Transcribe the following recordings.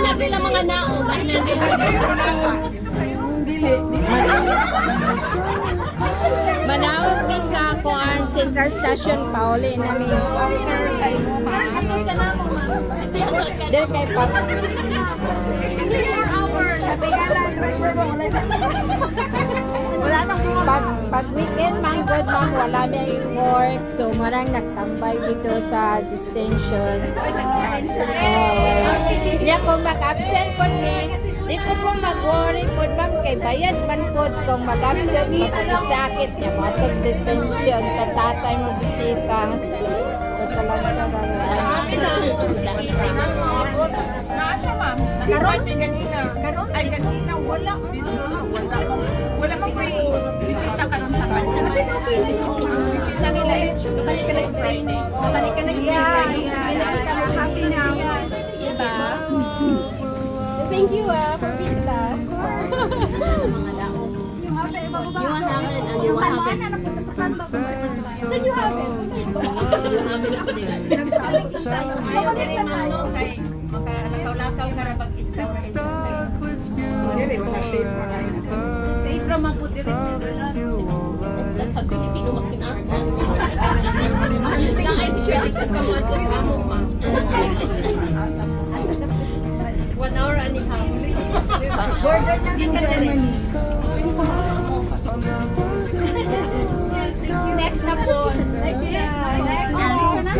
na sila mga naog. Dili. Manawag mi sa kuan Central Station Pauli na mi. Dili kay pa. Pag weekend man good man wala may work, so marang nagtambay dito sa distinction. Siya kung mag-absent po ni, di ko po mag-worry po ma'am kay bayad man po kung mag-absent sakit niya matag distinction katatay mo bisita. So talaga sa Karon ay ganina wala wala pa bisita karon sa bansa. Bisita nila balik ka na Friday. Balik ka na Friday. Happy now. Diba? Thank you for visiting us. Mga daog. You want namin and you want namin. Saan you have it? You have it up there. Ayaw diri man no kay makalakaw-lakaw na ra bag-istaw ra iso. Dili wala safe ra na. Safe ra man pud diri sa Pag Pilipino mas pinasa. Lang ay sure sa kamato sa among mas. 1 hour and a half. border niya ng Germany. Next na po. Next na.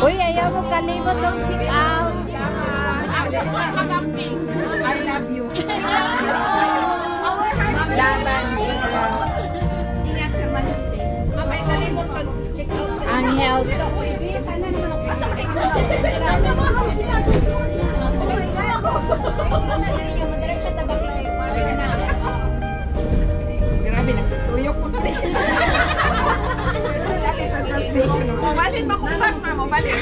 Uy, ayaw mo kalimot ang check out. I love you. Laban. Ingat ka man. Mamay kalimot mag-check out sa Unhealthy. Grabe, nagtutuyok mo pati. Mabalin mo kung bas, ma. Mabalin.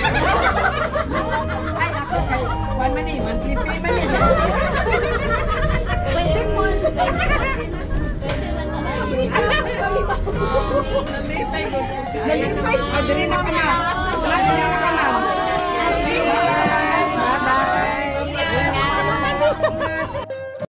Ay, ako kay one man eh. One flip pay man eh. Pwede mo. Nalipay. Adri na ka na. Salamat na ka na.